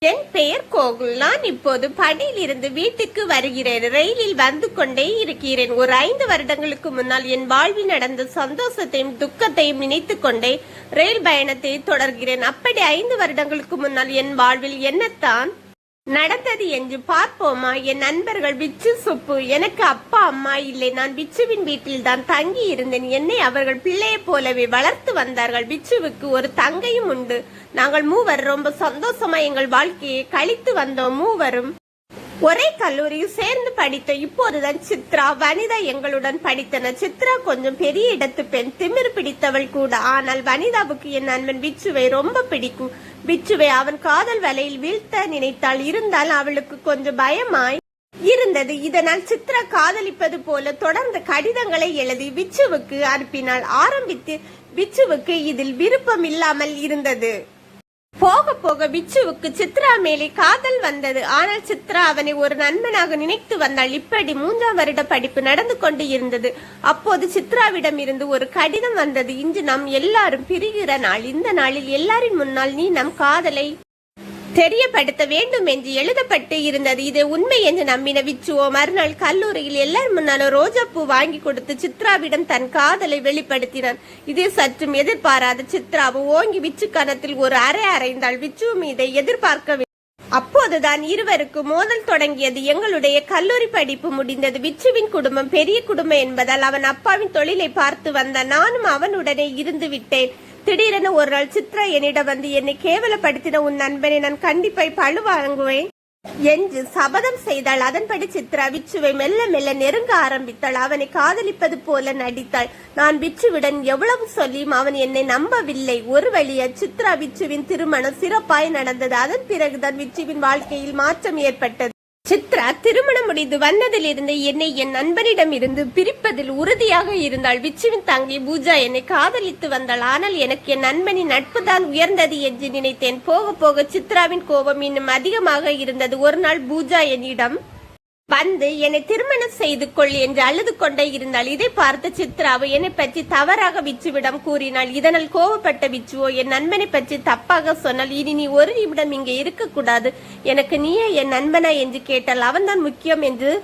என் பெயர் கோகுல். நான் இப்போது பணியில் இருந்து வீட்டுக்கு வருகிறேன். ரயிலில் வந்து கொண்டே இருக்கிறேன். ஒரு 5 வருடங்களுக்கு முன்னால் என் வாழ்வில் நடந்த சந்தோஷத்தையும் துக்கத்தையும் நினைத்து கொண்டே ரயில் பயணத்தை தொடர்கிறேன். அப்படி 5 வருடங்களுக்கு முன்னால் என் வாழ்வில் என்னத்தான் நடந்தது என்று பார்ப்போமா? என் நண்பர்கள் விச்சு, சுப்பு. எனக்கு அப்பா அம்மா இல்லை. நான் விச்சுவின் வீட்டில் தான் தங்கி இருந்தேன். என்னை அவர்கள் பிள்ளையை போலவே வளர்த்து வந்தார்கள். விச்சுவுக்கு ஒரு தங்கையும் உண்டு. நாங்கள் மூவர் ரொம்ப சந்தோஷமா எங்கள் வாழ்க்கையை கழித்து வந்தோம். மூவரும் ஒரே கல்லூரியில் சேர்ந்து படித்த. இப்போதுதான் சித்ரா, வனிதா எங்களுடன் படித்தனர். சித்ரா கொஞ்சம் பெரிய இடத்து பெண், திமிர் பிடித்தவள் கூட. ஆனால் வனிதாவுக்கு என் நண்பன் விச்சுவை ரொம்ப பிடிக்கும். விச்சுவை அவன் காதல் வலையில் வீழ்த்த நினைத்தாள். இருந்தால் அவளுக்கு கொஞ்சம் பயமாய் இருந்தது. இதனால் சித்ரா காதலிப்பது போல தொடர்ந்து கடிதங்களை எழுதி விச்சுவுக்கு அனுப்பினாள். ஆரம்பித்து விச்சுவுக்கு இதில் விருப்பம் இல்லாமல் இருந்தது. போக போக விச்சுவுக்கு சித்ரா மேலே காதல் வந்தது. ஆனால் சித்ரா அவனை ஒரு நண்பனாக நினைத்து வந்தாள். இப்படி 3ஆம் வருட படிப்பு நடந்து கொண்டு இருந்தது. அப்போது சித்ராவிடம் இருந்து ஒரு கடிதம் வந்தது. இன்று நாம் எல்லாரும் பிரிகிற நாள். இந்த நாளில் எல்லாரின் முன்னால் நீ நம் காதலை தெரியப்படுத்த வேண்டும் என்று எழுதப்பட்டு இருந்தது. இதை உண்மை என்று நம்பின விச்சுவோ மறுநாள் கல்லூரியில் எல்லார் முன்னாலும் ரோஜா பூ வாங்கி கொடுத்து சித்ராவிடம் தன் காதலை வெளிப்படுத்தினான். இதை சற்றும் எதிர்பாராத சித்ராவு ஓங்கி விச்சு கணத்தில் ஒரு அறைந்தாள். விச்சு மீதை எதிர்பார்க்கவில்லை. அப்போதுதான் இருவருக்கு மோதல் தொடங்கியது. எங்களுடைய கல்லூரி படிப்பு முடிந்தது. விச்சுவின் குடும்பம் பெரிய குடும்பம் என்பதால் அவன் அப்பாவின் தொழிலை பார்த்து வந்தான். நானும் அவனுடனே இருந்து விட்டேன். திடீரென ஒரு நாள் சித்ரா என்னிடம் வந்து, என்னை கேவலப்படுத்தின உன் நண்பனை நான் கண்டிப்பாய் பழு வாங்குவேன் என்று சபதம் செய்தாள். அதன்படி சித்ரா விச்சுவை மெல்ல மெல்ல நெருங்க ஆரம்பித்தாள். அவனை காதலிப்பது போல நடித்தாள். நான் விச்சுவிடன் எவ்வளவு சொல்லியும் அவன் என்னை நம்பவில்லை. ஒரு வழியா சித்ரா விச்சுவின் திருமணம் சிறப்பாய் நடந்தது. அதன் பிறகுதான் விச்சுவின் வாழ்க்கையில் மாற்றம் ஏற்பட்டது. சித்ரா திருமணம் முடிந்து வந்ததிலிருந்து என்னை என் நண்பனிடம் இருந்து பிரிப்பதில் உறுதியாக இருந்தாள். விச்சுவின் தங்கை பூஜா என்னை காதலித்து வந்தாள். ஆனால் எனக்கு என் நண்பனின் நட்பு தான் உயர்ந்தது என்று நினைத்தேன். போக போக சித்ராவின் கோபம் இன்னும் அதிகமாக இருந்தது. ஒரு நாள் பூஜா என்னிடம் வந்து என்னை திருமணம் செய்து கொள் என்று அழுது கொண்டே இருந்தாள். இதை பார்த்த சித்ராவு என்னை பற்றி தவறாக விச்சுவிடம் கூறினாள். இதனால் கோபப்பட்ட விச்சுவோ என் நண்பனை பற்றி தப்பாக சொன்னால், இனி நீ ஒரு நிமிடம் இங்கே இருக்க கூடாது, எனக்கு நீயே என் நண்பனா என்று கேட்டால், அவன்தான் முக்கியம் என்று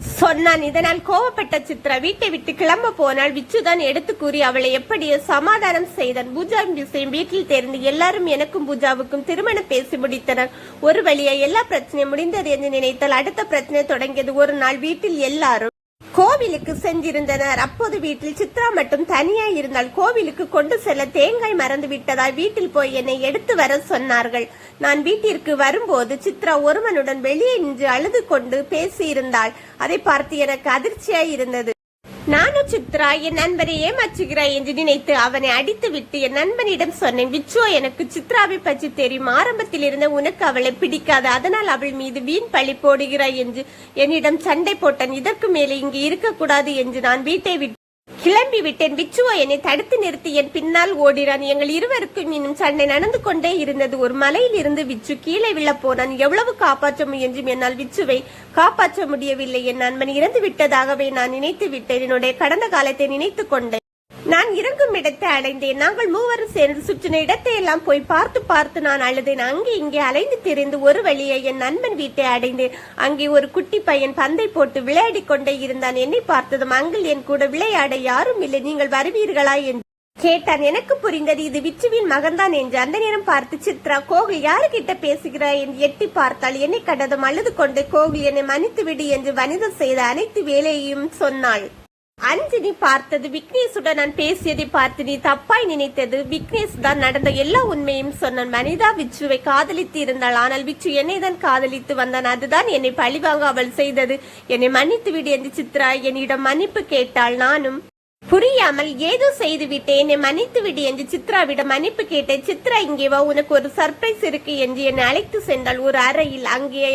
சொன்னான். இதனால் கோவப்பட்ட சித்ரா வீட்டை விட்டு கிளம்ப போனால். விச்சுதான் எடுத்து கூறி அவளை எப்படியோ சமாதானம் செய்தான். பூஜாவின் விஷயம் வீட்டில் தெரிந்து எல்லாரும் எனக்கும் பூஜாவுக்கும் திருமணம் பேசி முடித்தனர். ஒரு வழியா எல்லா பிரச்சனையும் முடிந்தது என்று நினைத்தால் அடுத்த பிரச்சனை தொடங்கியது. ஒரு நாள் வீட்டில் எல்லாரும் கோவிலுக்கு சென்றிருந்தனர். அப்போது வீட்டில் சித்ரா மட்டும் தனியா இருந்தால். கோவிலுக்கு கொண்டு செல்ல தேங்காய் மறந்து விட்டதால் வீட்டில் போய் என்னை எடுத்து வர சொன்னார்கள். நான் வீட்டிற்கு வரும்போது சித்ரா ஒருவனுடன் வெளியே நின்று அழுது கொண்டு பேசியிருந்தாள். அதை பார்த்து எனக்கு அதிர்ச்சியாய் இருந்தது. நானும் சித்ரா என் நண்பனை ஏமாற்றுகிறாய் என்று நினைத்து அவனை அடித்து விட்டு என் நண்பனிடம் சொன்னேன், விச்சோ எனக்கு சித்ராவை பற்றி தெரியும், ஆரம்பத்தில் இருந்த உனக்கு அவளை பிடிக்காது, அதனால் அவள் மீது வீண் பழி போடுகிறாய் என்று என்னிடம் சண்டை போட்டான். இதற்கு மேலே இங்கு இருக்கக்கூடாது என்று நான் வீட்டை விட்டு கிளம்பி விட்டேன். விச்சுவோ என்னை தடுத்து நிறுத்தி என் பின்னால் ஓடினான். எங்கள் இருவருக்கும் இன்னும் சண்டை நடந்து கொண்டே இருந்தது. ஒரு மலையில் இருந்து விச்சு கீழே விழ போனான். எவ்வளவு காப்பாற்ற முயன்றும் என்னால் விச்சுவை காப்பாற்ற முடியவில்லை. என் நண்பன் இறந்து விட்டதாகவே நான் நினைத்து விட்டேன். என்னுடைய கடந்த காலத்தை நினைத்து கொண்டேன். நான் இறங்கும் இடத்தை அடைந்தேன். நாங்கள் மூவரும் சேர்ந்து சுற்றின இடத்தை எல்லாம் போய் பார்த்து நான் அழுதேன். அங்கே இங்கே அலைந்து திரிந்து ஒரு வழியை என் நண்பன் வீட்டை அடைந்தேன். அங்கே ஒரு குட்டி பையன் பந்தை போட்டு விளையாடி கொண்டே இருந்தான். என்னை பார்த்ததும் அங்கிள் என் கூட விளையாட யாரும் இல்லை, நீங்கள் வருவீர்களா என்று கேட்டான். எனக்கு புரிந்தது இது விச்சுவின் மகன்தான் என்று. அந்த நேரம் பார்த்து சித்ரா, கோகுல் யாருகிட்ட பேசுகிறாய் என்று எட்டி பார்த்தாள். என்னை கண்டதும் அழுது கொண்டு, கோகுல் என்னை மன்னித்து விடு என்று வனிதா செய்த அனைத்து வேலையையும் சொன்னாள். அஞ்சலி பார்த்தது விக்னேஷுடன் நான் பேசியதை பார்த்து நீ தப்பாய் நினைத்தது, விக்னேஷ் தான் நடந்த எல்லா உண்மையும் சொன்னான். வனிதா விச்சுவை காதலித்து இருந்தாள். ஆனால் விச்சு என்னை தான் காதலித்து வந்தான். அதுதான் என்னை பழிவாங்க அவள் செய்தது. என்னை மன்னித்து விடு என்று சித்ரா என்னிடம் மன்னிப்பு கேட்டாள். நானும் புரியாமல் ஏதோ செய்து விட்டேன், என்னை மன்னித்து விடு என்று சித்ராவிடம் மன்னிப்பு கேட்டேன். சித்ரா இங்கே வா, உனக்கு ஒரு சர்ப்ரைஸ் இருக்கு என்று என்னை அழைத்து சென்றாள். ஒரு அறையில் அங்கே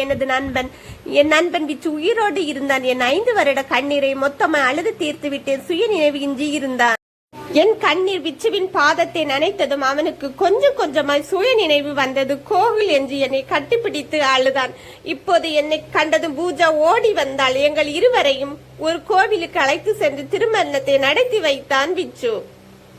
என் நண்பன் விச்சு உயிரோடு இருந்தான். என் 5 வருட கண்ணீரை மொத்தமாக அழுது தீர்த்து விட்டேன். சுய நினைவு இன்றி இருந்தான். என் கண்ணீர் விச்சுவின் பாதத்தை நனைத்ததும் அவனுக்கு கொஞ்சம் கொஞ்சமாய் சுய நினைவு வந்தது. கோகுல் என்று என்னை கட்டிப்பிடித்து அழுதான். இப்போது என்னை கண்டதும் பூஜா ஓடி வந்தாள். எங்கள் இருவரையும் ஒரு கோவிலுக்கு அழைத்து சென்று திருமணத்தை நடத்தி வைத்தான் விச்சு.